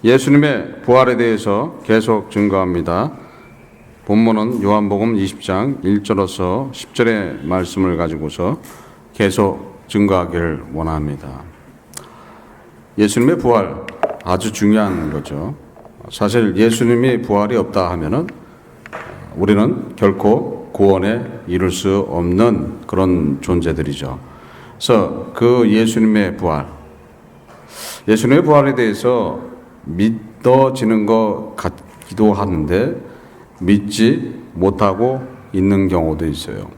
예수님의 부활에 대해서 계속 증거합니다. 본문은 요한복음 20장 1절에서 10절의 말씀을 가지고서 계속 증거하기를 원합니다. 예수님의 부활 아주 중요한 거죠. 사실 예수님이 부활이 없다 하면은 우리는 결코 구원에 이룰 수 없는 그런 존재들이죠. 그래서 그 예수님의 부활에 대해서 믿어지는 것 같기도 하는데 믿지 못하고 있는 경우도 있어요.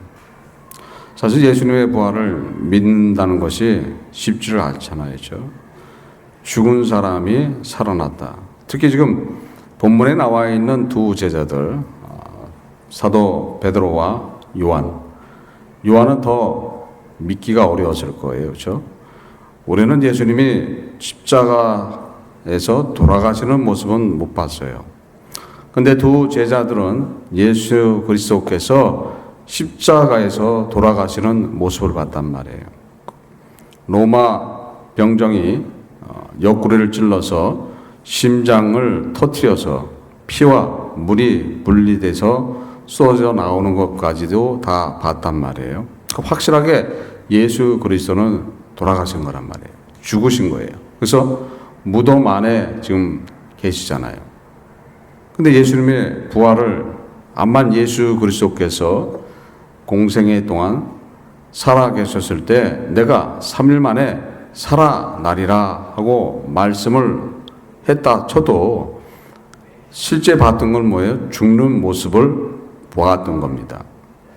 사실 예수님의 부활을 믿는다는 것이 쉽지를 않잖아요. 죽은 사람이 살아났다. 특히 지금 본문에 나와 있는 두 제자들, 사도 베드로와 요한은 더 믿기가 어려웠을 거예요. 그렇죠? 우리는 예수님이 십자가에서 돌아가시는 모습은 못 봤어요. 근데 두 제자들은 예수 그리스도께서 십자가에서 돌아가시는 모습을 봤단 말이에요. 로마 병정이 옆구리를 찔러서 심장을 터뜨려서 피와 물이 분리돼서 쏟아져 나오는 것까지도 다 봤단 말이에요. 확실하게 예수 그리스도는 돌아가신 거란 말이에요. 죽으신 거예요. 그래서 무덤 안에 지금 계시잖아요. 근데 예수님의 부활을 암만 예수 그리스도께서 공생애 동안 살아 계셨을 때 내가 3일 만에 살아나리라 하고 말씀을 했다 쳐도 실제 봤던 건 뭐예요? 죽는 모습을 보았던 겁니다.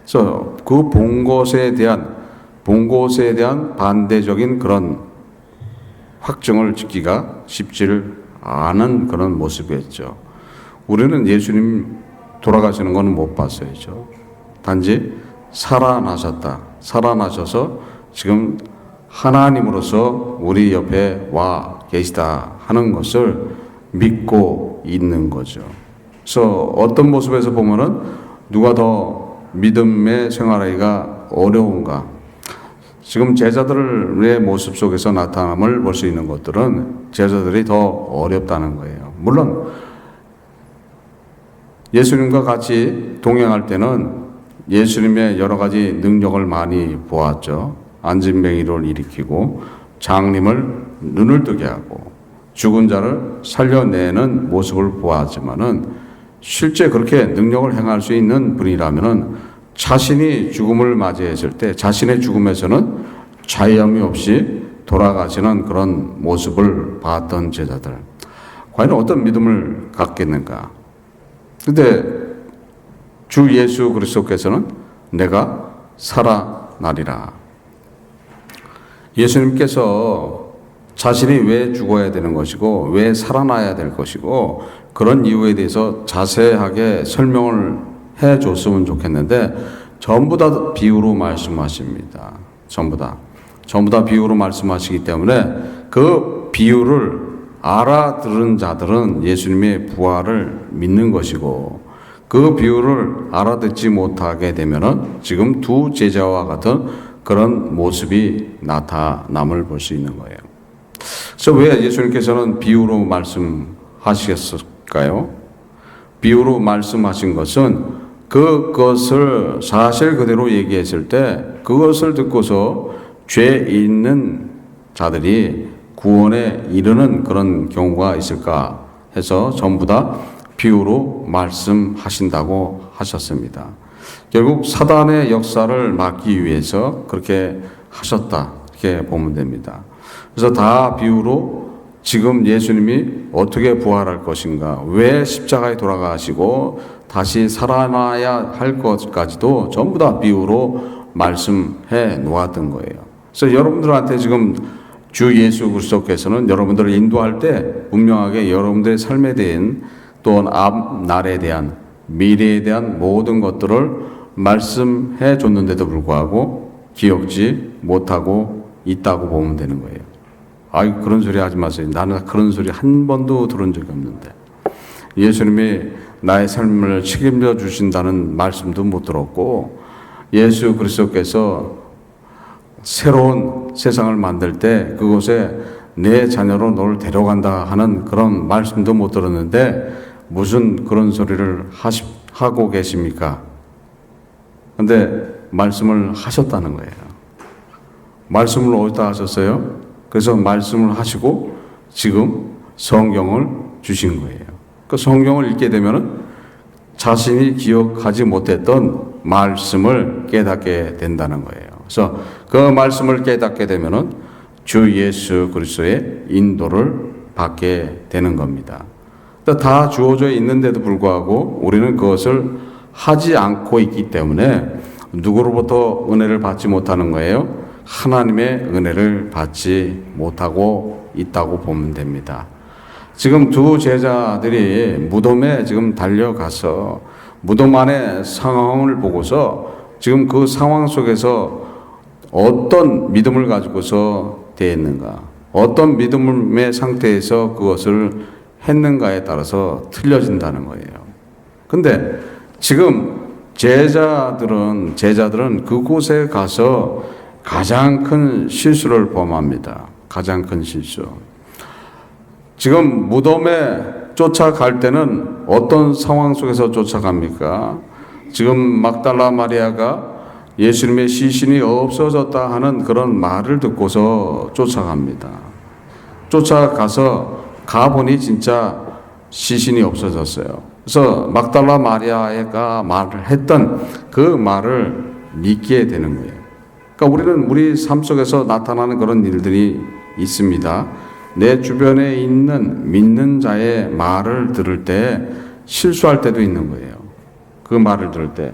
그래서 그 본 것에 대한 반대적인 그런 확증을 짓기가 쉽지를 않은 그런 모습이었죠. 우리는 예수님 돌아가시는 것은 못 봤어요. 단지 살아나셔서 지금 하나님으로서 우리 옆에 와 계시다 하는 것을 믿고 있는 거죠. 그래서 어떤 모습에서 보면은 누가 더 믿음의 생활하기가 어려운가? 지금 제자들의 모습 속에서 나타남을 볼 수 있는 것들은 제자들이 더 어렵다는 거예요. 물론 예수님과 같이 동행할 때는 예수님의 여러 가지 능력을 많이 보았죠. 안진뱅이를 일으키고 장님을 눈을 뜨게 하고 죽은 자를 살려내는 모습을 보았지만은 실제 그렇게 능력을 행할 수 있는 분이라면은 자신이 죽음을 맞이했을 때 자신의 죽음에서는 자유함이 없이 돌아가시는 그런 모습을 봤던 제자들. 과연 어떤 믿음을 갖겠는가? 근데 주 예수 그리스도께서는 내가 살아나리라. 예수님께서 자신이 왜 죽어야 되는 것이고 왜 살아나야 될 것이고 그런 이유에 대해서 자세하게 설명을 해 줬으면 좋겠는데 전부 다 비유로 말씀하십니다. 전부 다 비유로 말씀하시기 때문에 그 비유를 알아들은 자들은 예수님의 부활을 믿는 것이고 그 비유를 알아듣지 못하게 되면은 지금 두 제자와 같은 그런 모습이 나타남을 볼 수 있는 거예요. 그래서 왜 예수님께서는 비유로 말씀하셨을까요? 비유로 말씀하신 것은 그것을 사실 그대로 얘기했을 때 그것을 듣고서 죄 있는 자들이 구원에 이르는 그런 경우가 있을까 해서 전부 다 비유로 말씀하신다고 하셨습니다. 결국 사단의 역사를 막기 위해서 그렇게 하셨다 이렇게 보면 됩니다. 그래서 다 비유로 지금 예수님이 어떻게 부활할 것인가, 왜 십자가에 돌아가시고 다시 살아나야 할 것까지도 전부 다 비유로 말씀해 놓았던 거예요. 그래서 여러분들한테 지금 주 예수 그리스도께서는 여러분들을 인도할 때 분명하게 여러분들의 삶에 대한 또한 앞날에 대한 미래에 대한 모든 것들을 말씀해 줬는데도 불구하고 기억지 못하고 있다고 보면 되는 거예요. 아이 그런 소리 하지 마세요. 나는 그런 소리 한 번도 들은 적이 없는데 예수님이 나의 삶을 책임져 주신다는 말씀도 못 들었고 예수 그리스도께서 새로운 세상을 만들 때 그곳에 내 자녀로 너를 데려간다 하는 그런 말씀도 못 들었는데 무슨 그런 소리를 하고 계십니까? 근데 말씀을 하셨다는 거예요. 말씀을 어디다 하셨어요? 그래서 말씀을 하시고 지금 성경을 주신 거예요. 그 성경을 읽게 되면은 자신이 기억하지 못했던 말씀을 깨닫게 된다는 거예요. 그래서 그 말씀을 깨닫게 되면은 주 예수 그리스도의 인도를 받게 되는 겁니다. 다 주어져 있는데도 불구하고 우리는 그것을 하지 않고 있기 때문에 누구로부터 은혜를 받지 못하는 거예요? 하나님의 은혜를 받지 못하고 있다고 보면 됩니다. 지금 두 제자들이 무덤에 지금 달려가서 무덤 안의 상황을 보고서 지금 그 상황 속에서 어떤 믿음을 가지고서 대했는가, 어떤 믿음의 상태에서 그것을 했는가에 따라서 틀려진다는 거예요. 근데 지금 제자들은 그곳에 가서 가장 큰 실수를 범합니다. 가장 큰 실수. 지금 무덤에 쫓아갈 때는 어떤 상황 속에서 쫓아갑니까? 지금 막달라 마리아가 예수님의 시신이 없어졌다 하는 그런 말을 듣고서 쫓아갑니다. 쫓아가서 가보니 진짜 시신이 없어졌어요. 그래서 막달라 마리아가 말을 했던 그 말을 믿게 되는 거예요. 그러니까 우리 삶 속에서 나타나는 그런 일들이 있습니다. 내 주변에 있는 믿는 자의 말을 들을 때 실수할 때도 있는 거예요. 그 말을 들을 때.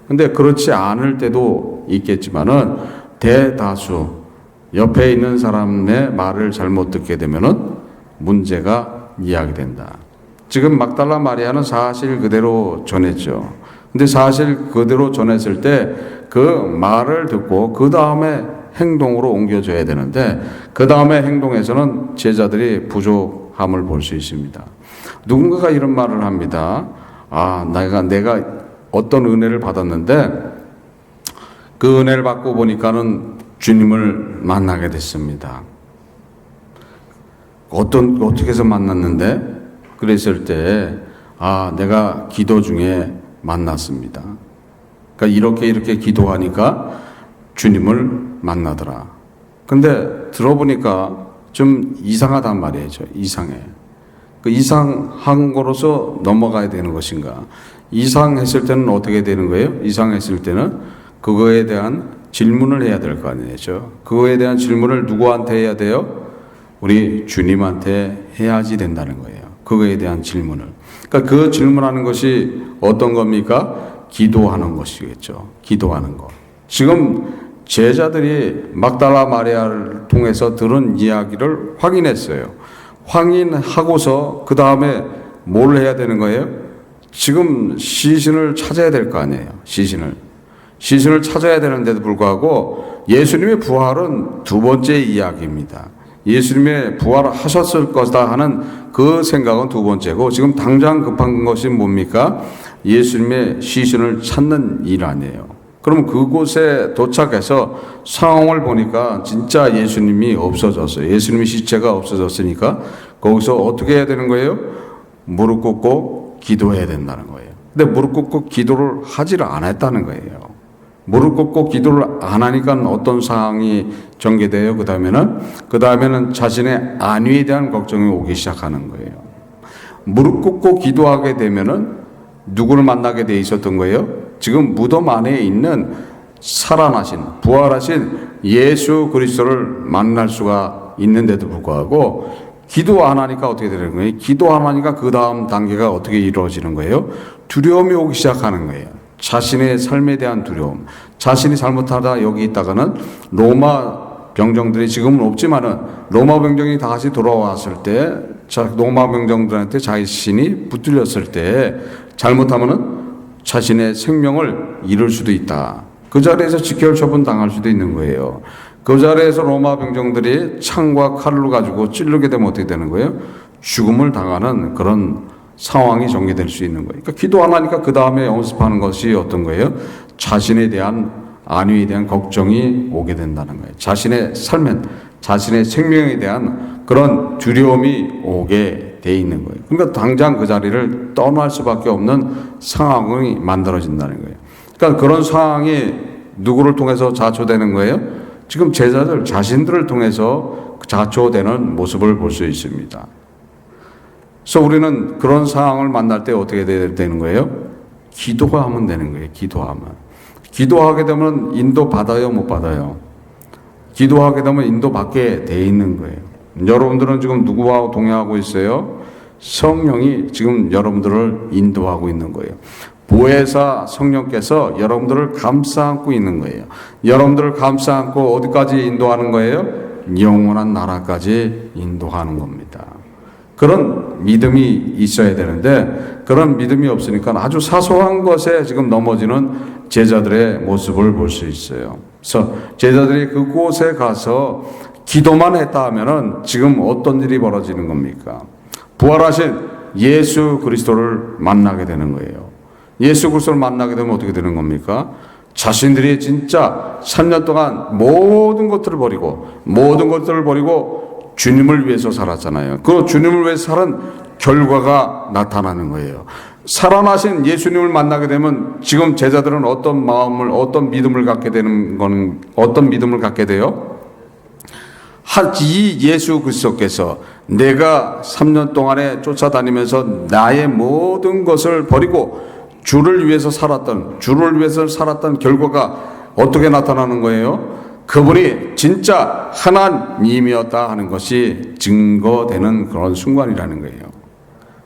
근데 그렇지 않을 때도 있겠지만은 대다수 옆에 있는 사람의 말을 잘못 듣게 되면은 문제가 이야기된다. 지금 막달라 마리아는 사실 그대로 전했죠. 근데 사실 그대로 전했을 때 그 말을 듣고 그 다음에 행동으로 옮겨줘야 되는데 그 다음에 행동에서는 제자들이 부족함을 볼 수 있습니다. 누군가가 이런 말을 합니다. 내가 어떤 은혜를 받았는데 그 은혜를 받고 보니까는 주님을 만나게 됐습니다. 어떻게 해서 만났는데? 그랬을 때, 내가 기도 중에 만났습니다. 그러니까 이렇게 기도하니까 주님을 만나더라. 근데 들어보니까 좀 이상하단 말이에요. 이상해. 그 이상한 거로서 넘어가야 되는 것인가? 이상했을 때는 어떻게 되는 거예요? 이상했을 때는 그거에 대한 질문을 해야 될 거 아니죠. 그거에 대한 질문을 누구한테 해야 돼요? 우리 주님한테 해야지 된다는 거예요. 그거에 대한 질문을. 그러니까 그 질문하는 것이 어떤 겁니까? 기도하는 것이겠죠. 기도하는 것. 지금 제자들이 막달라 마리아를 통해서 들은 이야기를 확인했어요. 확인하고서 그 다음에 뭘 해야 되는 거예요? 지금 시신을 찾아야 될 거 아니에요. 시신을 찾아야 되는데도 불구하고 예수님의 부활은 두 번째 이야기입니다. 예수님의 부활을 하셨을 것이다 하는 그 생각은 두 번째고 지금 당장 급한 것이 뭡니까? 예수님의 시신을 찾는 일 아니에요. 그럼 그곳에 도착해서 상황을 보니까 진짜 예수님이 없어졌어요. 예수님의 시체가 없어졌으니까 거기서 어떻게 해야 되는 거예요? 무릎 꿇고 기도해야 된다는 거예요. 근데 무릎 꿇고 기도를 하지를 않았다는 거예요. 무릎 꿇고 기도를 안 하니까 어떤 상황이 전개돼요? 그 다음에는 자신의 안위에 대한 걱정이 오기 시작하는 거예요. 무릎 꿇고 기도하게 되면은 누구를 만나게 돼 있었던 거예요? 지금 무덤 안에 있는 살아나신, 부활하신 예수 그리스도를 만날 수가 있는데도 불구하고 기도 안 하니까 어떻게 되는 거예요? 기도 안 하니까 그 다음 단계가 어떻게 이루어지는 거예요? 두려움이 오기 시작하는 거예요. 자신의 삶에 대한 두려움. 자신이 잘못하다 여기 있다가는 로마 병정들이 지금은 없지만은 로마 병정이 다시 돌아왔을 때 로마 병정들한테 자신이 붙들렸을 때 잘못하면은 자신의 생명을 잃을 수도 있다. 그 자리에서 직결 처분 당할 수도 있는 거예요. 그 자리에서 로마 병정들이 창과 칼로 가지고 찌르게 되면 어떻게 되는 거예요? 죽음을 당하는 그런 상황이 전개될 수 있는 거예요. 그러니까 기도 안 하니까 그 다음에 연습하는 것이 어떤 거예요? 자신에 대한 안위에 대한 걱정이 오게 된다는 거예요. 자신의 삶은 자신의 생명에 대한 그런 두려움이 오게 돼 있는 거예요. 그러니까 당장 그 자리를 떠날 수밖에 없는 상황이 만들어진다는 거예요. 그러니까 그런 상황이 누구를 통해서 자초되는 거예요? 지금 제자들 자신들을 통해서 자초되는 모습을 볼 수 있습니다. 그래서 우리는 그런 상황을 만날 때 어떻게 되는 거예요? 기도하면 되는 거예요. 기도하게 되면 인도 받아요, 못 받아요? 기도하게 되면 인도 받게 돼 있는 거예요. 여러분들은 지금 누구와 동행하고 있어요? 성령이 지금 여러분들을 인도하고 있는 거예요. 보혜사 성령께서 여러분들을 감싸 안고 있는 거예요. 여러분들을 감싸 안고 어디까지 인도하는 거예요? 영원한 나라까지 인도하는 겁니다. 그런 믿음이 있어야 되는데 그런 믿음이 없으니까 아주 사소한 것에 지금 넘어지는 제자들의 모습을 볼 수 있어요. 그래서 제자들이 그곳에 가서 기도만 했다 하면은 지금 어떤 일이 벌어지는 겁니까? 부활하신 예수 그리스도를 만나게 되는 거예요. 예수 그리스도를 만나게 되면 어떻게 되는 겁니까? 자신들이 진짜 3년 동안 모든 것들을 버리고 주님을 위해서 살았잖아요. 그 주님을 위해서 살은 결과가 나타나는 거예요. 살아나신 예수님을 만나게 되면 지금 제자들은 어떤 믿음을 갖게 돼요? 이 예수 그리스도께서 내가 3년 동안에 쫓아다니면서 나의 모든 것을 버리고 주를 위해서 살았던 결과가 어떻게 나타나는 거예요? 그분이 진짜 하나님이었다 하는 것이 증거되는 그런 순간이라는 거예요.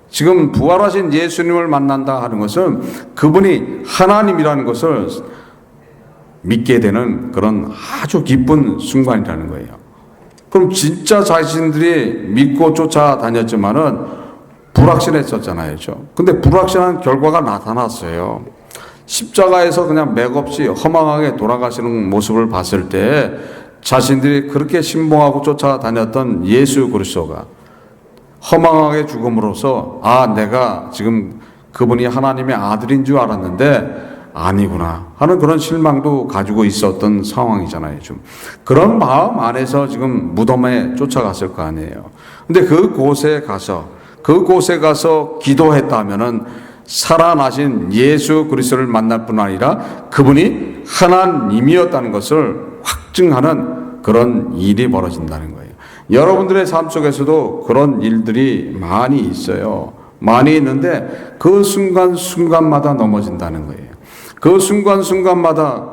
지금 부활하신 예수님을 만난다 하는 것은 그분이 하나님이라는 것을 믿게 되는 그런 아주 기쁜 순간이라는 거예요. 그럼 진짜 자신들이 믿고 쫓아다녔지만은 불확실했었잖아요. 근데 불확실한 결과가 나타났어요. 십자가에서 그냥 맥없이 허망하게 돌아가시는 모습을 봤을 때 자신들이 그렇게 신봉하고 쫓아다녔던 예수 그리스도가 허망하게 죽음으로써 내가 지금 그분이 하나님의 아들인 줄 알았는데 아니구나 하는 그런 실망도 가지고 있었던 상황이잖아요. 좀 그런 마음 안에서 지금 무덤에 쫓아갔을 거 아니에요. 근데 그곳에 가서 기도했다면은 살아나신 예수 그리스도를 만날 뿐 아니라 그분이 하나님이었다는 것을 확증하는 그런 일이 벌어진다는 거예요. 여러분들의 삶 속에서도 그런 일들이 많이 있어요. 많이 있는데 그 순간순간마다 넘어진다는 거예요. 그 순간순간마다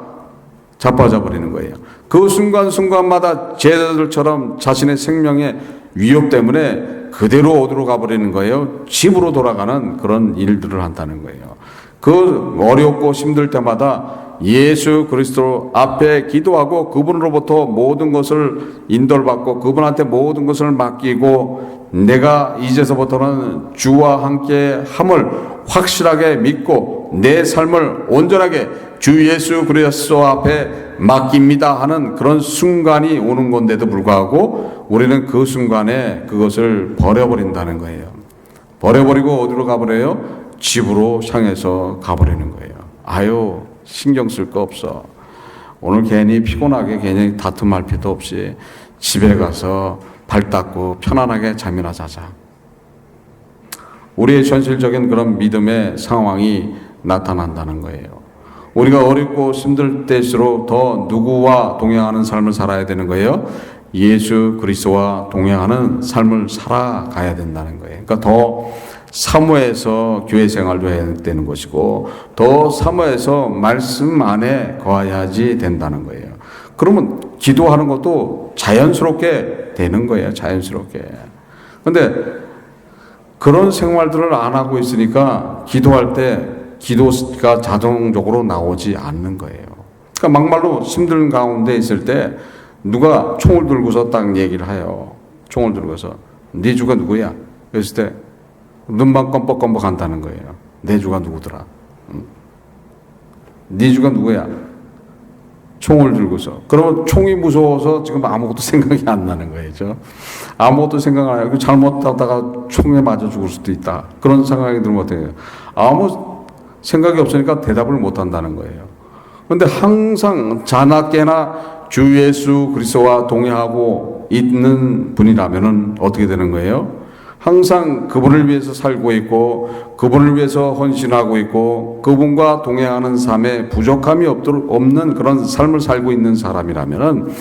자빠져 버리는 거예요. 그 순간순간마다 제자들처럼 자신의 생명의 위협 때문에 그대로 어디로 가버리는 거예요? 집으로 돌아가는 그런 일들을 한다는 거예요. 그 어렵고 힘들 때마다 예수 그리스도 앞에 기도하고 그분으로부터 모든 것을 인도를 받고 그분한테 모든 것을 맡기고 내가 이제서부터는 주와 함께 함을 확실하게 믿고 내 삶을 온전하게 주 예수 그리스도 앞에 맡깁니다 하는 그런 순간이 오는 건데도 불구하고 우리는 그 순간에 그것을 버려버린다는 거예요. 버려버리고 어디로 가버려요? 집으로 향해서 가버리는 거예요. 신경 쓸 거 없어. 오늘 괜히 피곤하게 괜히 다툼할 필요도 없이 집에 가서 발 닦고 편안하게 잠이나 자자. 우리의 현실적인 그런 믿음의 상황이 나타난다는 거예요. 우리가 어렵고 힘들 때일수록 더 누구와 동행하는 삶을 살아야 되는 거예요? 예수 그리스도와 동행하는 삶을 살아가야 된다는 거예요. 그러니까 더 사모해서 교회 생활도 해야 되는 것이고 더 사모해서 말씀 안에 거해야지 된다는 거예요. 그러면 기도하는 것도 자연스럽게 되는 거예요. 자연스럽게. 그런데 그런 생활들을 안 하고 있으니까 기도할 때 기도가 자동적으로 나오지 않는 거예요. 그러니까 막말로 힘든 가운데 있을 때 누가 총을 들고서 딱 얘기를 해요. 총을 들고서 네 주가 누구야? 그랬을 때 눈만 껌뻑껌뻑 한다는 거예요. 내 주가 누구더라? 네 주가 누구야? 총을 들고서. 그러면 총이 무서워서 지금 아무것도 생각이 안 나는 거예요. 아무것도 생각 안 해요. 잘못하다가 총에 맞아 죽을 수도 있다. 그런 생각이 들면 어떻게 해요? 아무 생각이 없으니까 대답을 못 한다는 거예요. 그런데 항상 자나깨나 주 예수 그리스도와 동행하고 살고 있는 분이라면 어떻게 되는 거예요? 항상 그분을 위해서 살고 있고 그분을 위해서 헌신하고 있고 그분과 동행하는 삶에 부족함이 없는 그런 삶을 살고 있는 사람이라면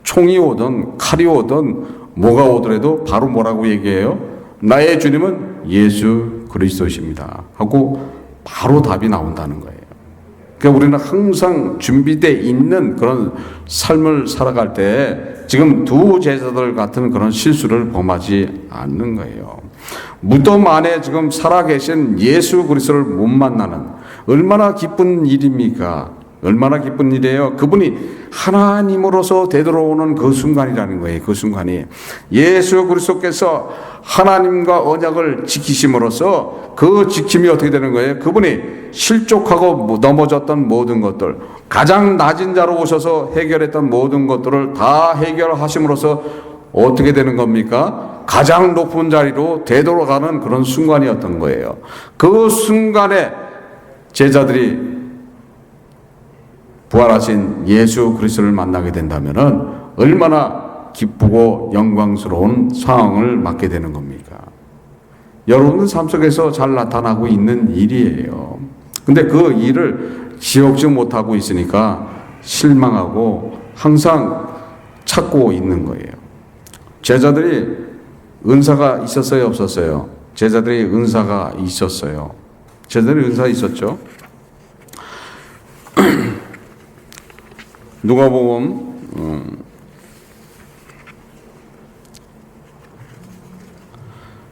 총이 오든 칼이 오든 뭐가 오더라도 바로 뭐라고 얘기해요? 나의 주님은 예수 그리스도십니다 하고 바로 답이 나온다는 거예요. 그러니까 우리는 항상 준비되어 있는 그런 삶을 살아갈 때 지금 두 제자들 같은 그런 실수를 범하지 않는 거예요. 무덤 안에 지금 살아계신 예수 그리스도를 못 만나는 얼마나 기쁜 일입니까? 얼마나 기쁜 일이에요. 그분이 하나님으로서 되돌아오는 그 순간이라는 거예요. 그 순간이 예수 그리스도께서 하나님과 언약을 지키심으로써 그 지킴이 어떻게 되는 거예요? 그분이 실족하고 넘어졌던 모든 것들, 가장 낮은 자로 오셔서 해결했던 모든 것들을 다 해결하심으로써 어떻게 되는 겁니까? 가장 높은 자리로 되돌아가는 그런 순간이었던 거예요. 그 순간에 제자들이 부활하신 예수 그리스도를 만나게 된다면 얼마나 기쁘고 영광스러운 상황을 맞게 되는 겁니까? 여러분 삶 속에서 잘 나타나고 있는 일이에요. 근데 그 일을 기억지 못하고 있으니까 실망하고 항상 찾고 있는 거예요. 제자들이 은사가 있었어요, 없었어요? 제자들이 은사가 있었어요. 제자들이 은사 있었죠. 누가복음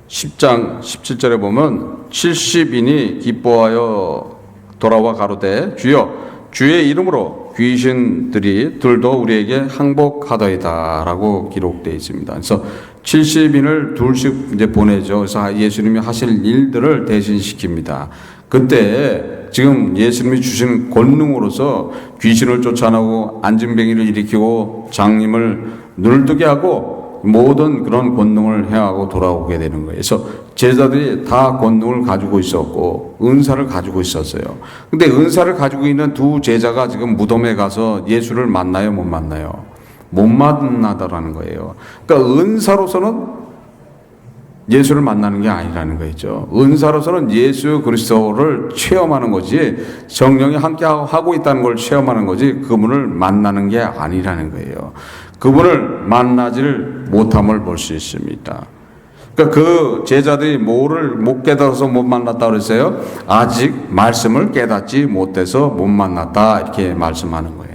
10장 17절에 보면 70인이 기뻐하여 돌아와 가로되 주여 주의 이름으로 귀신들이 들도 우리에게 항복하더이다 라고 기록되어 있습니다. 그래서 70인을 둘씩 이제 보내죠. 그래서 예수님이 하실 일들을 대신시킵니다. 그때 지금 예수님이 주신 권능으로서 귀신을 쫓아내고 안진뱅이를 일으키고 장님을 눈을 뜨게 하고 모든 그런 권능을 행하고 돌아오게 되는 거예요. 그래서 제자들이 다 권능을 가지고 있었고 은사를 가지고 있었어요. 근데 은사를 가지고 있는 두 제자가 지금 무덤에 가서 예수를 만나요, 못 만나요? 못 만나다라는 거예요. 그러니까 은사로서는 예수를 만나는 게 아니라는 거죠. 은사로서는 예수 그리스도를 체험하는 거지 성령이 함께 하고 있다는 걸 체험하는 거지 그분을 만나는 게 아니라는 거예요. 그분을 만나지를 못함을 볼 수 있습니다. 그러니까 그 제자들이 뭐를 못 깨달아서 못 만났다 그랬어요? 아직 말씀을 깨닫지 못해서 못 만났다 이렇게 말씀하는 거예요.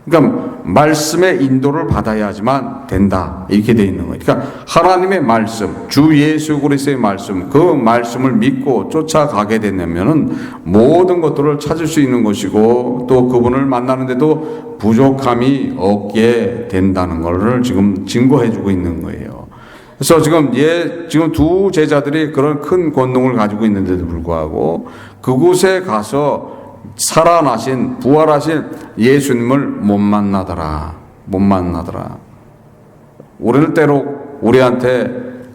그러니까 말씀의 인도를 받아야지만 된다 이렇게 돼 있는 거예요. 그러니까 하나님의 말씀, 주 예수 그리스도의 말씀, 그 말씀을 믿고 쫓아가게 되면은 모든 것들을 찾을 수 있는 것이고 또 그분을 만나는데도 부족함이 없게 된다는 것을 지금 증거해주고 있는 거예요. 그래서 지금 두 제자들이 그런 큰 권능을 가지고 있는데도 불구하고 그곳에 가서 살아나신 부활하신 예수님을 못 만나더라. 우리는 때로 우리한테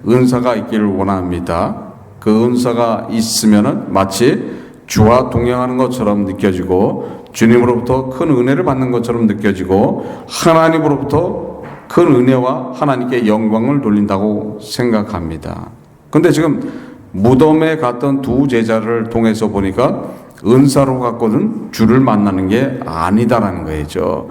은사가 있기를 원합니다. 그 은사가 있으면은 마치 주와 동행하는 것처럼 느껴지고 주님으로부터 큰 은혜를 받는 것처럼 느껴지고 하나님으로부터 큰 은혜와 하나님께 영광을 돌린다고 생각합니다. 그런데 지금 무덤에 갔던 두 제자를 통해서 보니까 은사로 갖고는 주를 만나는 게 아니다라는 거죠.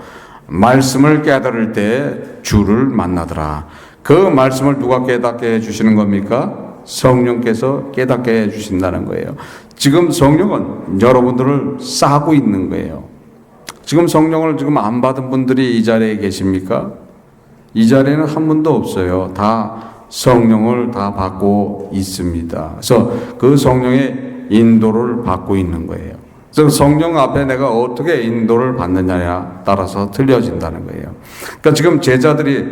말씀을 깨달을 때 주를 만나더라. 그 말씀을 누가 깨닫게 해주시는 겁니까? 성령께서 깨닫게 해주신다는 거예요. 지금 성령은 여러분들을 싸고 있는 거예요. 지금 성령을 지금 안 받은 분들이 이 자리에 계십니까? 이 자리에는 한 분도 없어요. 다 성령을 다 받고 있습니다. 그래서 그 성령의 인도를 받고 있는 거예요. 그래서 성령 앞에 내가 어떻게 인도를 받느냐에 따라서 틀려진다는 거예요. 그러니까 지금 제자들이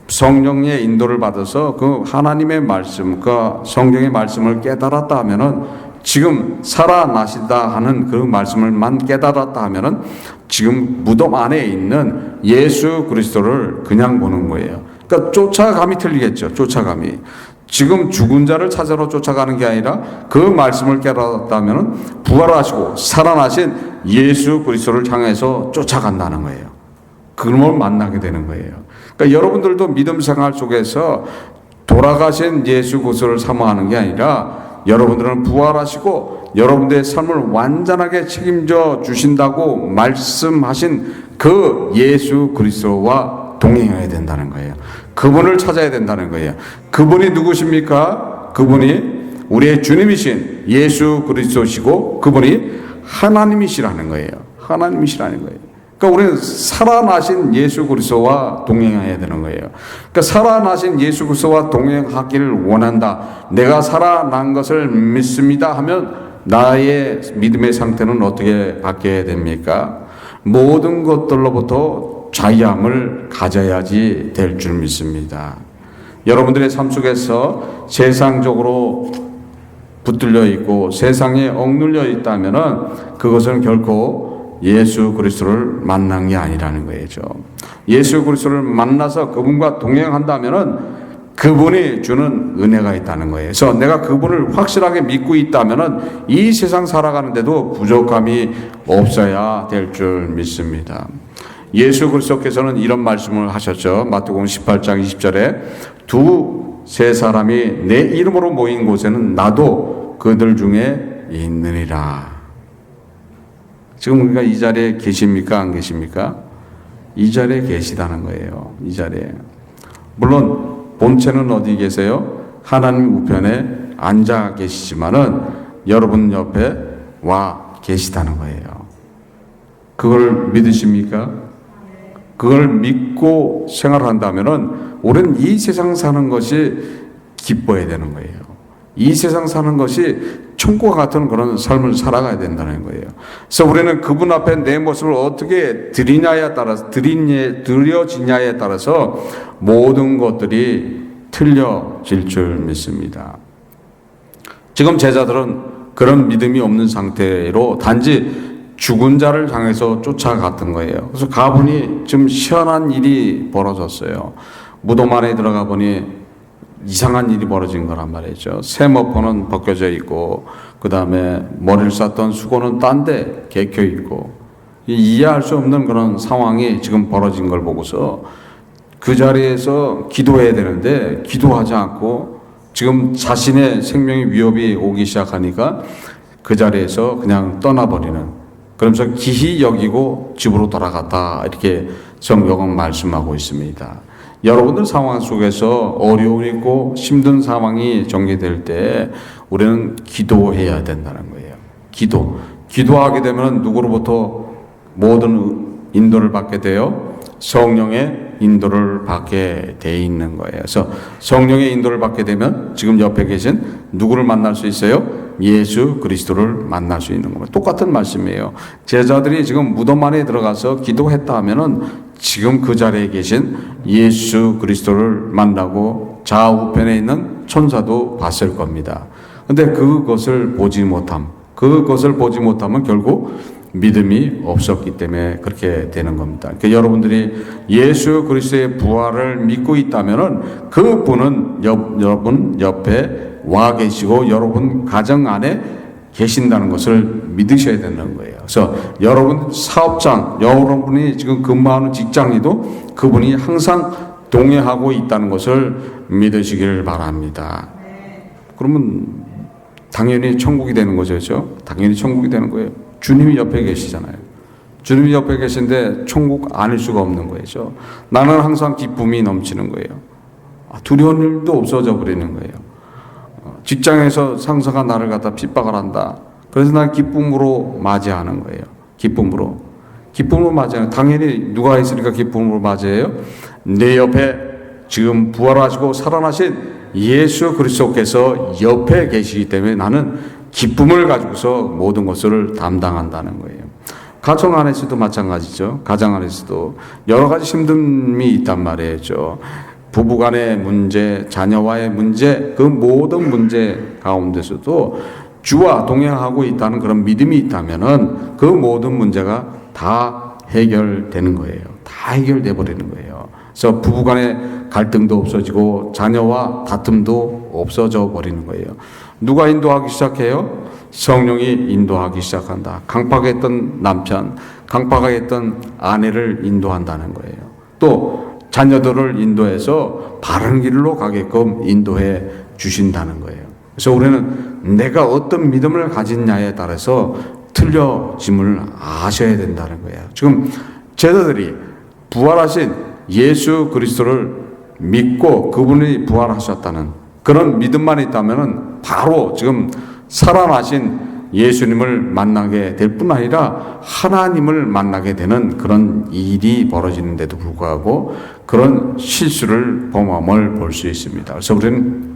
성령의 인도를 받아서 그 하나님의 말씀, 그 성령의 말씀을 깨달았다 하면은 지금 살아나시다 하는 그 말씀을만 깨달았다 하면은 지금 무덤 안에 있는 예수 그리스도를 그냥 보는 거예요. 그러니까 쫓아감이 틀리겠죠. 쫓아감이. 지금 죽은 자를 찾으러 쫓아가는 게 아니라 그 말씀을 깨달았다면 부활하시고 살아나신 예수 그리스도를 향해서 쫓아간다는 거예요. 그놈을 만나게 되는 거예요. 그러니까 여러분들도 믿음 생활 속에서 돌아가신 예수 그리스도를 사모하는 게 아니라 여러분들은 부활하시고 여러분들의 삶을 완전하게 책임져 주신다고 말씀하신 그 예수 그리스도와 동행해야 된다는 거예요. 그분을 찾아야 된다는 거예요. 그분이 누구십니까? 그분이 우리의 주님이신 예수 그리스도시고 그분이 하나님이시라는 거예요. 하나님이시라는 거예요. 그러니까 우리는 살아나신 예수 그리스도와 동행해야 되는 거예요. 그러니까 살아나신 예수 그리스도와 동행하기를 원한다. 내가 살아난 것을 믿습니다 하면 나의 믿음의 상태는 어떻게 바뀌어야 됩니까? 모든 것들로부터 자유함을 가져야지 될 줄 믿습니다. 여러분들의 삶 속에서 세상적으로 붙들려 있고 세상에 억눌려 있다면은 그것은 결코 예수 그리스도를 만난 게 아니라는 거죠. 예수 그리스도를 만나서 그분과 동행한다면은 그분이 주는 은혜가 있다는 거예요. 그래서 내가 그분을 확실하게 믿고 있다면은 이 세상 살아가는데도 부족함이 없어야 될 줄 믿습니다. 예수 그리스도께서는 이런 말씀을 하셨죠. 마태복음 18장 20절에 두세 사람이 내 이름으로 모인 곳에는 나도 그들 중에 있느니라. 지금 우리가 이 자리에 계십니까? 안 계십니까? 이 자리에 계시다는 거예요. 이 자리에. 물론 본체는 어디 계세요? 하나님 우편에 앉아 계시지만은 여러분 옆에 와 계시다는 거예요. 그걸 믿으십니까? 그걸 믿고 생활한다면은 우리는 이 세상 사는 것이 기뻐야 되는 거예요. 이 세상 사는 것이 천국과 같은 그런 삶을 살아가야 된다는 거예요. 그래서 우리는 그분 앞에 내 모습을 어떻게 드리냐에 따라서 드려지냐에 따라서 모든 것들이 틀려질 줄 믿습니다. 지금 제자들은 그런 믿음이 없는 상태로 단지 죽은 자를 향해서 쫓아갔던 거예요. 그래서 가보니 좀 희한한 일이 벌어졌어요. 무덤 안에 들어가 보니 이상한 일이 벌어진 거란 말이죠. 세모포는 벗겨져 있고 그 다음에 머리를 쌌던 수건은 딴 데 개켜 있고 이해할 수 없는 그런 상황이 지금 벌어진 걸 보고서 그 자리에서 기도해야 되는데 기도하지 않고 지금 자신의 생명의 위협이 오기 시작하니까 그 자리에서 그냥 떠나버리는, 그러면서 기히 여기고 집으로 돌아갔다, 이렇게 성경은 말씀하고 있습니다. 여러분들 상황 속에서 어려움이 있고 힘든 상황이 전개될 때 우리는 기도해야 된다는 거예요. 기도하게 되면 누구로부터 모든 인도를 받게 돼요? 성령의 인도를 받게 돼 있는 거예요. 그래서 성령의 인도를 받게 되면 지금 옆에 계신 누구를 만날 수 있어요? 예수 그리스도를 만날 수 있는 겁니다. 똑같은 말씀이에요. 제자들이 지금 무덤 안에 들어가서 기도했다 하면은 지금 그 자리에 계신 예수 그리스도를 만나고 좌우편에 있는 천사도 봤을 겁니다. 근데 그것을 보지 못하면 결국 믿음이 없었기 때문에 그렇게 되는 겁니다. 그러니까 여러분들이 예수 그리스도의 부활을 믿고 있다면은 그분은 여러분 옆에 와 계시고 여러분 가정 안에 계신다는 것을 믿으셔야 되는 거예요. 그래서 여러분 사업장, 여러분이 지금 근무하는 직장에도 그분이 항상 동행하고 있다는 것을 믿으시길 바랍니다. 그러면 당연히 천국이 되는 거죠. 그렇죠? 당연히 천국이 되는 거예요. 주님이 옆에 계시잖아요. 주님이 옆에 계신데 천국 아닐 수가 없는 거죠. 나는 항상 기쁨이 넘치는 거예요. 두려운 일도 없어져 버리는 거예요. 직장에서 상사가 나를 갖다 핍박을 한다. 그래서 난 기쁨으로 맞이하는 거예요. 기쁨으로 맞이하는. 당연히 누가 있으니까 기쁨으로 맞이해요? 내 옆에 지금 부활하시고 살아나신 예수 그리스도께서 옆에 계시기 때문에 나는 기쁨을 가지고서 모든 것을 담당한다는 거예요. 가정 안에서도 마찬가지죠. 가정 안에서도 여러 가지 힘듦이 있단 말이죠. 부부간의 문제, 자녀와의 문제, 그 모든 문제 가운데서도 주와 동행하고 있다는 그런 믿음이 있다면은 그 모든 문제가 다 해결되는 거예요. 다 해결돼 버리는 거예요. 그래서 부부간의 갈등도 없어지고 자녀와 다툼도 없어져 버리는 거예요. 누가 인도하기 시작해요? 성령이 인도하기 시작한다. 강팍했던 남편, 강팍했던 아내를 인도한다는 거예요. 또 자녀들을 인도해서 바른 길로 가게끔 인도해 주신다는 거예요. 그래서 우리는 내가 어떤 믿음을 가진냐에 따라서 틀려짐을 아셔야 된다는 거예요. 지금 제자들이 부활하신 예수 그리스도를 믿고 그분이 부활하셨다는 그런 믿음만 있다면 바로 지금 살아나신 예수님을 만나게 될 뿐 아니라 하나님을 만나게 되는 그런 일이 벌어지는데도 불구하고 그런 실수를 범함을 볼 수 있습니다. 그래서 우리는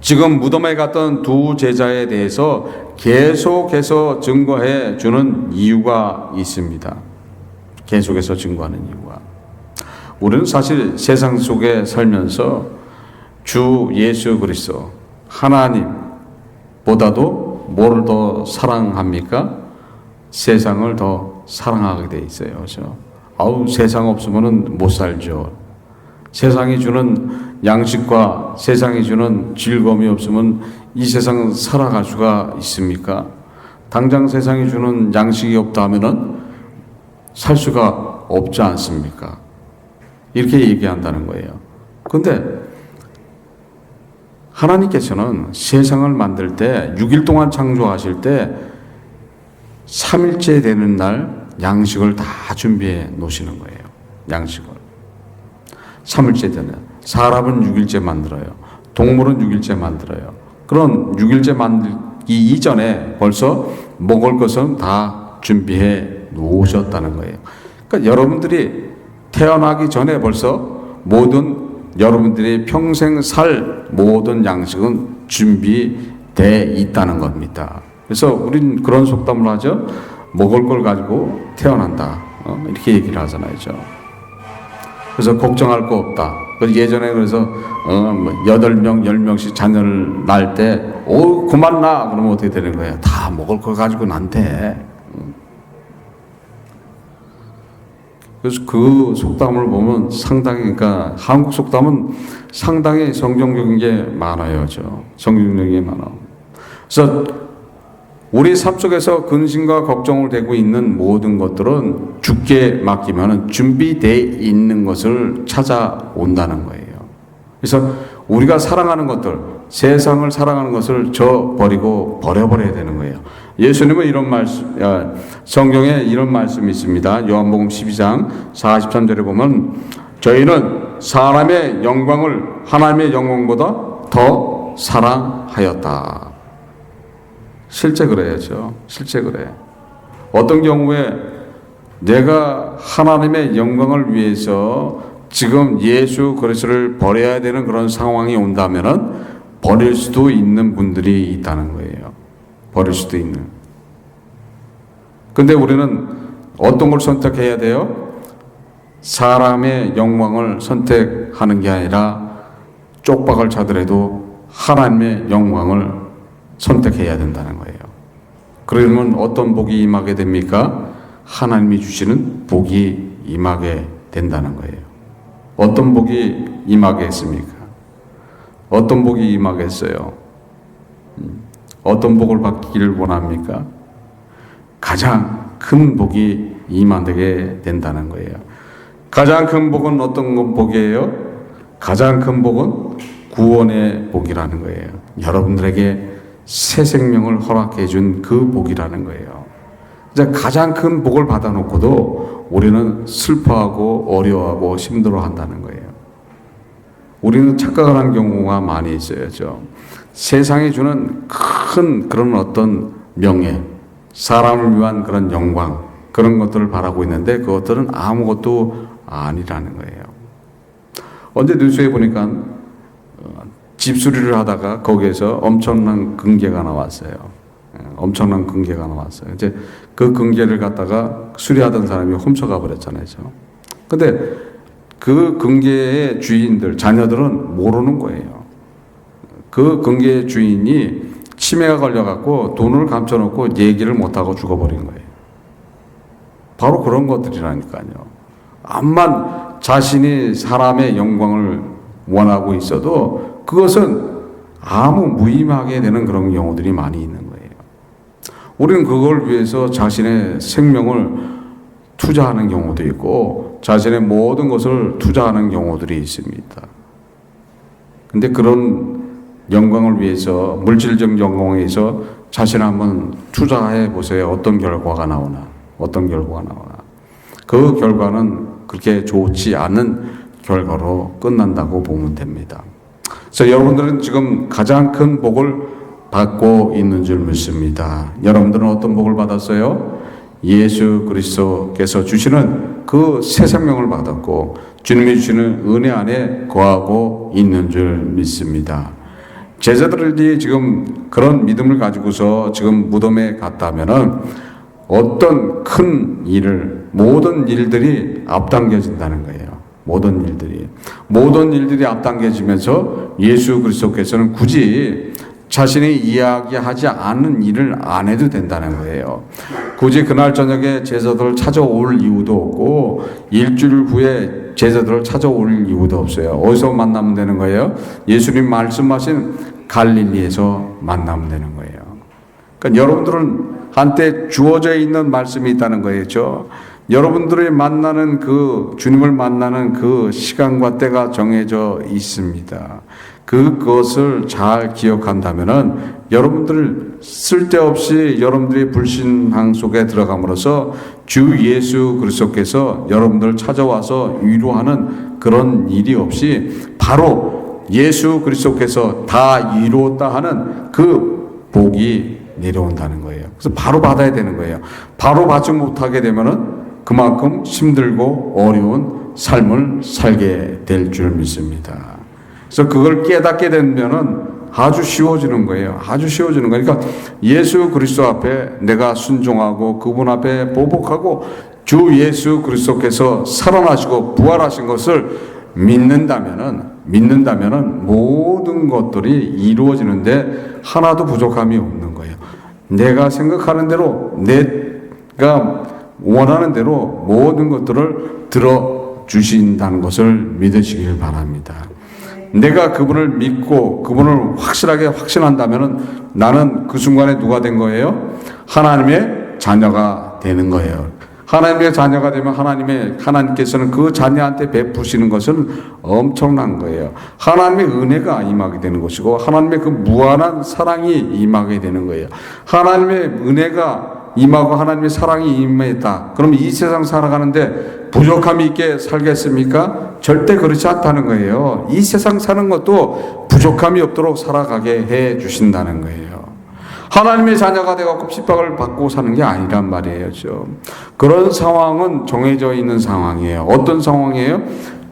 지금 무덤에 갔던 두 제자에 대해서 계속해서 증거해 주는 이유가 있습니다. 계속해서 증거하는 이유가. 우리는 사실 세상 속에 살면서 주 예수 그리스도 하나님보다도 뭐를 더 사랑합니까? 세상을 더 사랑하게 돼 있어요. 그렇죠? 세상 없으면 못 살죠. 세상이 주는 양식과 세상이 주는 즐거움이 없으면 이 세상 살아갈 수가 있습니까? 당장 세상이 주는 양식이 없다 하면은 살 수가 없지 않습니까? 이렇게 얘기한다는 거예요. 근데 하나님께서는 세상을 만들 때 6일 동안 창조하실 때 3일째 되는 날 양식을 다 준비해 놓으시는 거예요. 양식을. 3일째 되는. 사람은 6일째 만들어요. 동물은 6일째 만들어요. 그런 6일째 만들기 이전에 벌써 먹을 것은 다 준비해 놓으셨다는 거예요. 그러니까 여러분들이 태어나기 전에 벌써 모든 여러분들이 평생 살 모든 양식은 준비되어 있다는 겁니다. 그래서 우린 그런 속담을 하죠. 먹을 걸 가지고 태어난다. 이렇게 얘기를 하잖아요. 그래서 걱정할 거 없다. 예전에 그래서 8명, 10명씩 자녀를 낳을 때 그만 나. 그러면 어떻게 되는 거예요? 다 먹을 걸 가지고는 안 돼. 그래서 그 속담을 보면 상당히, 그러니까 한국 속담은 상당히 성경적인 게 많아요. 성경적인 게 많아. 그래서 우리 삶 속에서 근심과 걱정을 되고 있는 모든 것들은 주께 맡기면 준비되어 있는 것을 찾아온다는 거예요. 그래서 우리가 사랑하는 것들, 세상을 사랑하는 것을 버리고 버려버려야 되는 거예요. 예수님은 이런 말씀, 성경에 이런 말씀이 있습니다. 요한복음 12장 43절에 보면 저희는 사람의 영광을 하나님의 영광보다 더 사랑하였다. 실제 그래야죠. 실제 그래. 어떤 경우에 내가 하나님의 영광을 위해서 지금 예수 그리스도를 버려야 되는 그런 상황이 온다면은 버릴 수도 있는 분들이 있다는 거예요. 버릴 수도 있는. 근데 우리는 어떤 걸 선택해야 돼요? 사람의 영광을 선택하는 게 아니라 쪽박을 차더라도 하나님의 영광을 선택해야 된다는 거예요. 그러면 어떤 복이 임하게 됩니까? 하나님이 주시는 복이 임하게 된다는 거예요. 어떤 복이 임하겠습니까? 어떤 복이 임하겠어요? 어떤 복을 받기를 원합니까? 가장 큰 복이 임하게 된다는 거예요. 가장 큰 복은 어떤 복이에요? 가장 큰 복은 구원의 복이라는 거예요. 여러분들에게 새 생명을 허락해 준 그 복이라는 거예요. 이제 가장 큰 복을 받아놓고도 우리는 슬퍼하고 어려워하고 힘들어한다는 거예요. 우리는 착각을 한 경우가 많이 있어요. 세상이 주는 큰 그런 어떤 명예, 사람을 위한 그런 영광, 그런 것들을 바라고 있는데 그것들은 아무것도 아니라는 거예요. 언제 뉴스에 보니까 집수리를 하다가 거기에서 엄청난 금괴가 나왔어요. 엄청난 금괴가 나왔어요. 이제 그 금괴를 갖다가 수리하던 사람이 훔쳐가 버렸잖아요. 근데 그 금괴의 주인들, 자녀들은 모르는 거예요. 그 금괴의 주인이 치매가 걸려갖고 돈을 감춰놓고 얘기를 못하고 죽어버린 거예요. 바로 그런 것들이라니까요. 암만 자신이 사람의 영광을 원하고 있어도 그것은 아무 무의미하게 되는 그런 경우들이 많이 있는 거예요. 우리는 그걸 위해서 자신의 생명을 투자하는 경우도 있고 자신의 모든 것을 투자하는 경우들이 있습니다. 근데 그런 영광을 위해서, 물질적 영광을 위해서 자신을 한번 투자해 보세요. 어떤 결과가 나오나. 그 결과는 그렇게 좋지 않은 결과로 끝난다고 보면 됩니다. 그래서 여러분들은 지금 가장 큰 복을 받고 있는 줄 믿습니다. 여러분들은 어떤 복을 받았어요? 예수 그리스도께서 주시는 그 새 생명을 받았고 주님이 주시는 은혜 안에 거하고 있는 줄 믿습니다. 제자들이 지금 그런 믿음을 가지고서 지금 무덤에 갔다면은 어떤 큰 일을, 모든 일들이 앞당겨진다는 거예요. 모든 일들이 앞당겨지면서 예수 그리스도께서는 굳이 자신이 이야기하지 않은 일을 안 해도 된다는 거예요. 굳이 그날 저녁에 제자들을 찾아올 이유도 없고 일주일 후에 제자들을 찾아올 이유도 없어요. 어디서 만나면 되는 거예요? 예수님 말씀하신 갈릴리에서 만나면 되는 거예요. 그러니까 여러분들은 한때 주어져 있는 말씀이 있다는 거죠. 여러분들이 만나는 주님을 만나는 그 시간과 때가 정해져 있습니다. 그것을 잘 기억한다면은 여러분들 쓸데없이 여러분들이 불신앙 속에 들어감으로써 주 예수 그리스도께서 여러분들을 찾아와서 위로하는 그런 일이 없이 바로 예수 그리스도께서 다 이루었다 하는 그 복이 내려온다는 거예요. 그래서 바로 받아야 되는 거예요. 바로 받지 못하게 되면은 그만큼 힘들고 어려운 삶을 살게 될 줄 믿습니다. 그래서 그걸 깨닫게 되면은 아주 쉬워지는 거예요. 그러니까 예수 그리스도 앞에 내가 순종하고 그분 앞에 보복하고 주 예수 그리스도께서 살아나시고 부활하신 것을 믿는다면은 모든 것들이 이루어지는데 하나도 부족함이 없는 거예요. 내가 생각하는 대로, 내가 원하는 대로 모든 것들을 들어주신다는 것을 믿으시길 바랍니다. 내가 그분을 믿고 그분을 확실하게 확신한다면 나는 그 순간에 누가 된 거예요? 하나님의 자녀가 되는 거예요. 하나님의 자녀가 되면 하나님께서는 그 자녀한테 베푸시는 것은 엄청난 거예요. 하나님의 은혜가 임하게 되는 것이고 하나님의 그 무한한 사랑이 임하게 되는 거예요. 하나님의 은혜가 임하고 하나님의 사랑이 임했다. 그럼 이 세상 살아가는데 부족함이 있게 살겠습니까? 절대 그렇지 않다는 거예요. 이 세상 사는 것도 부족함이 없도록 살아가게 해 주신다는 거예요. 하나님의 자녀가 되고 핍박을 받고 사는 게 아니란 말이에요. 그런 상황은 정해져 있는 상황이에요. 어떤 상황이에요?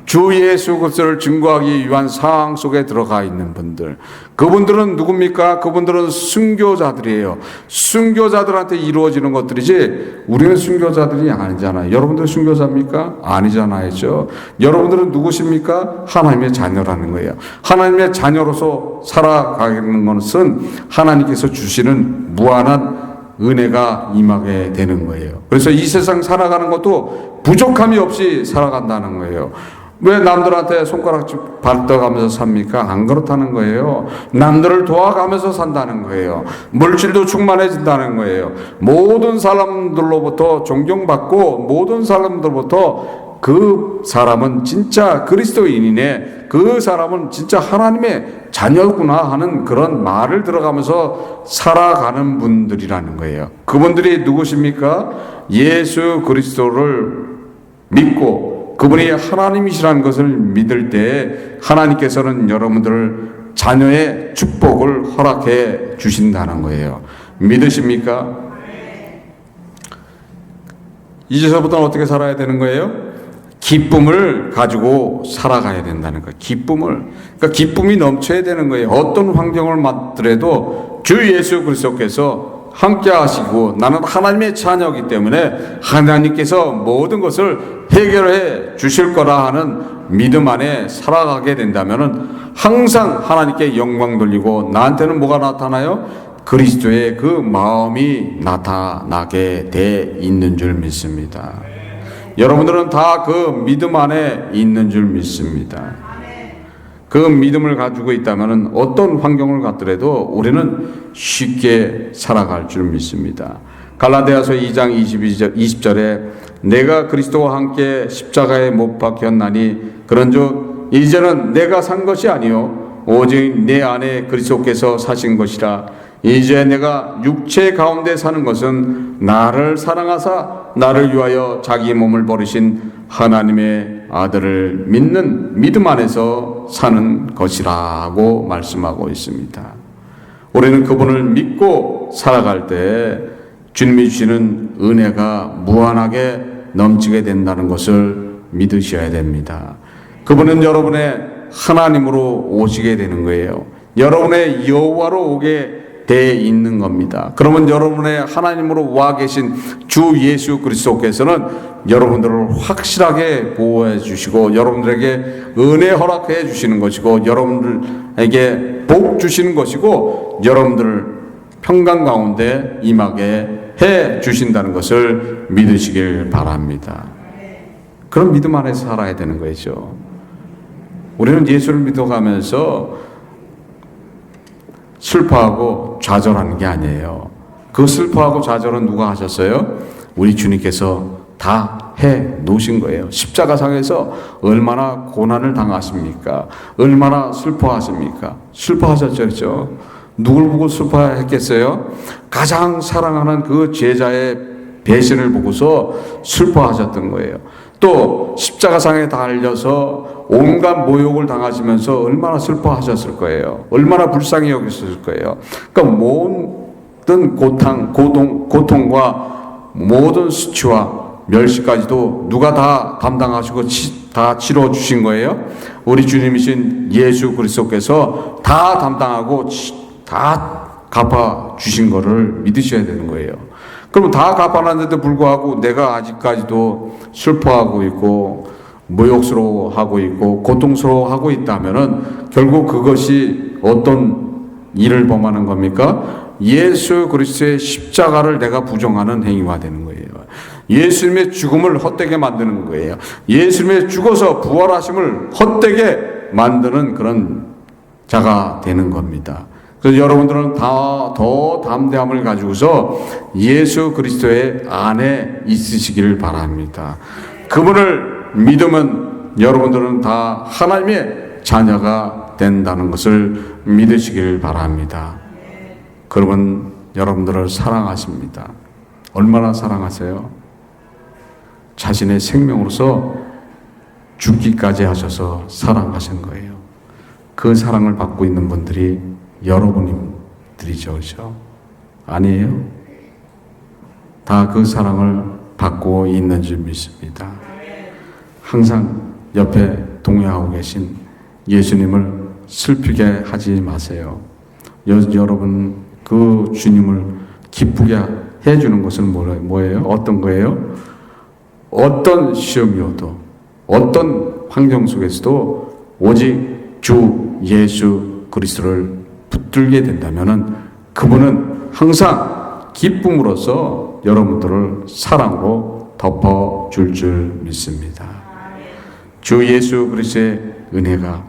주 예수 그리스도를 증거하기 위한 상황 속에 들어가 있는 분들, 그분들은 누굽니까? 그분들은 순교자들이에요. 순교자들한테 이루어지는 것들이지 우리는 순교자들이 아니잖아요. 여러분들 순교자입니까? 아니잖아요. 여러분들은 누구십니까? 하나님의 자녀라는 거예요. 하나님의 자녀로서 살아가는 것은 하나님께서 주시는 무한한 은혜가 임하게 되는 거예요. 그래서 이 세상 살아가는 것도 부족함이 없이 살아간다는 거예요. 왜 남들한테 손가락질 받아가면서 삽니까? 안 그렇다는 거예요. 남들을 도와가면서 산다는 거예요. 물질도 충만해진다는 거예요. 모든 사람들로부터 존경받고 모든 사람들로부터 그 사람은 진짜 그리스도인이네, 그 사람은 진짜 하나님의 자녀구나 하는 그런 말을 들어가면서 살아가는 분들이라는 거예요. 그분들이 누구십니까? 예수 그리스도를 믿고 그분이 하나님이시라는 것을 믿을 때 하나님께서는 여러분들을 자녀의 축복을 허락해 주신다는 거예요. 믿으십니까? 이제서부터는 어떻게 살아야 되는 거예요? 기쁨을 가지고 살아가야 된다는 거예요. 그러니까 기쁨이 넘쳐야 되는 거예요. 어떤 환경을 맞더라도 주 예수 그리스도께서 함께 하시고 나는 하나님의 자녀이기 때문에 하나님께서 모든 것을 해결해 주실 거라 하는 믿음 안에 살아가게 된다면 항상 하나님께 영광 돌리고 나한테는 뭐가 나타나요? 그리스도의 그 마음이 나타나게 돼 있는 줄 믿습니다. 여러분들은 다 그 믿음 안에 있는 줄 믿습니다. 그 믿음을 가지고 있다면 어떤 환경을 갖더라도 우리는 쉽게 살아갈 줄 믿습니다. 갈라디아서 2장 20절에 내가 그리스도와 함께 십자가에 못 박혔나니 그런즉 이제는 내가 산 것이 아니요 오직 내 안에 그리스도께서 사신 것이라. 이제 내가 육체 가운데 사는 것은 나를 사랑하사 나를 위하여 자기 몸을 버리신 하나님의 아들을 믿는 믿음 안에서 사는 것이라고 말씀하고 있습니다. 우리는 그분을 믿고 살아갈 때 주님이 주시는 은혜가 무한하게 넘치게 된다는 것을 믿으셔야 됩니다. 그분은 여러분의 하나님으로 오시게 되는 거예요. 여러분의 여호와로 오게 돼 있는 겁니다. 그러면 여러분의 하나님으로 와 계신 주 예수 그리스도께서는 여러분들을 확실하게 보호해 주시고 여러분들에게 은혜 허락해 주시는 것이고 여러분들에게 복 주시는 것이고 여러분들을 평강 가운데 임하게 해 주신다는 것을 믿으시길 바랍니다. 그런 믿음 안에서 살아야 되는 거죠. 우리는 예수를 믿어가면서 슬퍼하고 좌절하는 게 아니에요. 그 슬퍼하고 좌절은 누가 하셨어요? 우리 주님께서 다 해 놓으신 거예요. 십자가상에서 얼마나 고난을 당하십니까? 얼마나 슬퍼하십니까? 슬퍼하셨죠. 누굴 보고 슬퍼했겠어요? 가장 사랑하는 그 제자의 배신을 보고서 슬퍼하셨던 거예요. 또 십자가상에 달려서 온갖 모욕을 당하시면서 얼마나 슬퍼하셨을 거예요. 얼마나 불쌍히 여겼을 거예요. 그러니까 모든 고통과 모든 수치와 멸시까지도 누가 다 담당하시고 다 치러주신 거예요? 우리 주님이신 예수 그리스도께서 다 담당하고 다 갚아주신 거를 믿으셔야 되는 거예요. 그럼 다 갚아놨는데도 불구하고 내가 아직까지도 슬퍼하고 있고 모욕스러워하고 있고 고통스러워하고 있다면은 결국 그것이 어떤 일을 범하는 겁니까? 예수 그리스도의 십자가를 내가 부정하는 행위가 되는 거예요. 예수님의 죽음을 헛되게 만드는 거예요. 예수님의 죽어서 부활하심을 헛되게 만드는 그런 자가 되는 겁니다. 그래서 여러분들은 더 담대함을 가지고서 예수 그리스도의 안에 있으시기를 바랍니다. 그분을 믿으면 여러분들은 다 하나님의 자녀가 된다는 것을 믿으시길 바랍니다. 그러면 여러분들을 사랑하십니다. 얼마나 사랑하세요? 자신의 생명으로서 죽기까지 하셔서 사랑하신 거예요. 그 사랑을 받고 있는 분들이 여러분들이죠, 그렇죠? 아니에요? 다 그 사랑을 받고 있는 줄 믿습니다. 항상 옆에 동행하고 계신 예수님을 슬프게 하지 마세요. 여러분 그 주님을 기쁘게 해주는 것은 뭐예요? 어떤 거예요? 어떤 시험이 오도 어떤 환경 속에서도 오직 주 예수 그리스도를 붙들게 된다면은 그분은 항상 기쁨으로써 여러분들을 사랑으로 덮어줄 줄 믿습니다. 주 예수 그리스도의 은혜가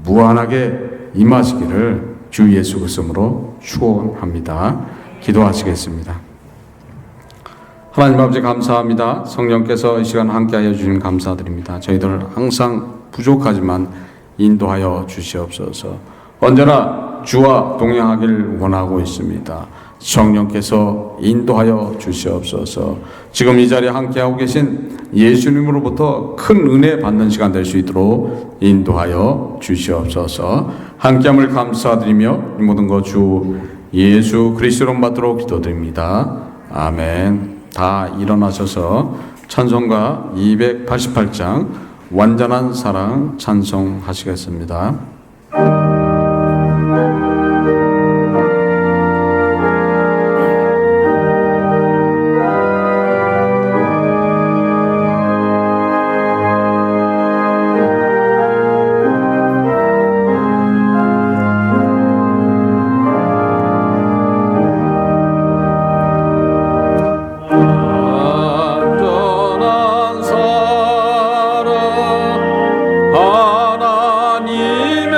무한하게 임하시기를 주 예수 그리스도로 축원합니다. 기도하시겠습니다. 하나님 아버지 감사합니다. 성령께서 이 시간 함께하여 주신 감사드립니다. 저희들 항상 부족하지만 인도하여 주시옵소서. 언제나 주와 동행하길 원하고 있습니다. 성령께서 인도하여 주시옵소서. 지금 이 자리에 함께하고 계신 예수님으로부터 큰 은혜 받는 시간 될 수 있도록 인도하여 주시옵소서. 함께함을 감사드리며 이 모든 것 주 예수 그리스도로 받도록 기도드립니다. 아멘. 다 일어나셔서 찬송가 288장 완전한 사랑 찬송하시겠습니다. 하나님의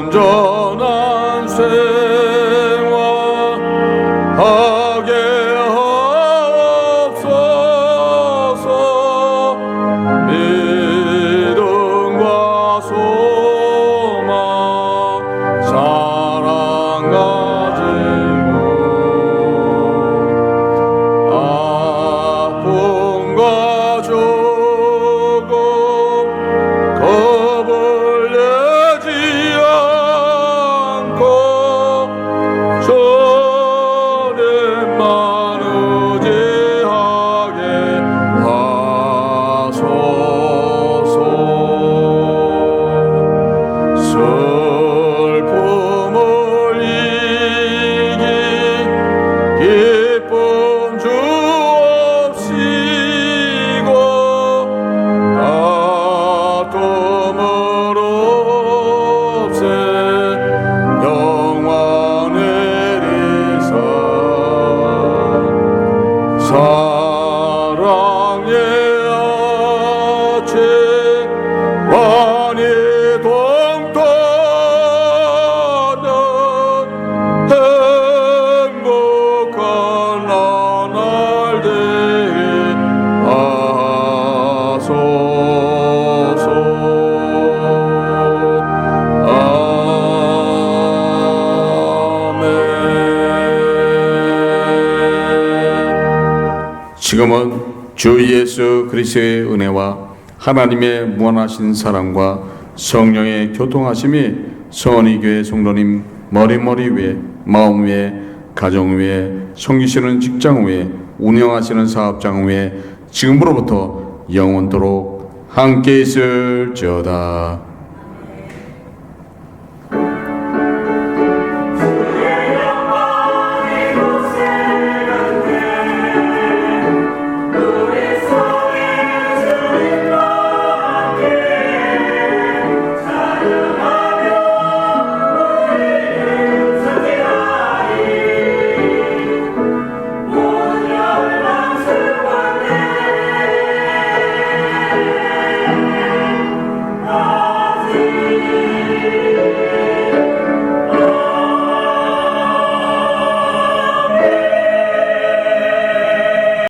온전한 생활하게 하옵소서. 믿음과 소망 사랑 가지고 아픔과 조금 겁을 내지 않고 선행만 의지하게 하소서. 슬픔을 이기 기쁨 주옵시고 다툼을 없애 영화 내리사 사랑의 아침 완이 동떠는 행복한 나날 되게 하소서. 아멘. 지금은 주 예수 그리스도의 은혜와 하나님의 무한하신 사랑과 성령의 교통하심이 선의교회 성도님 머리머리 위에, 마음 위에, 가정 위에, 섬기시는 직장 위에, 운영하시는 사업장 위에 지금으로부터 영원토록 함께 있을지어다.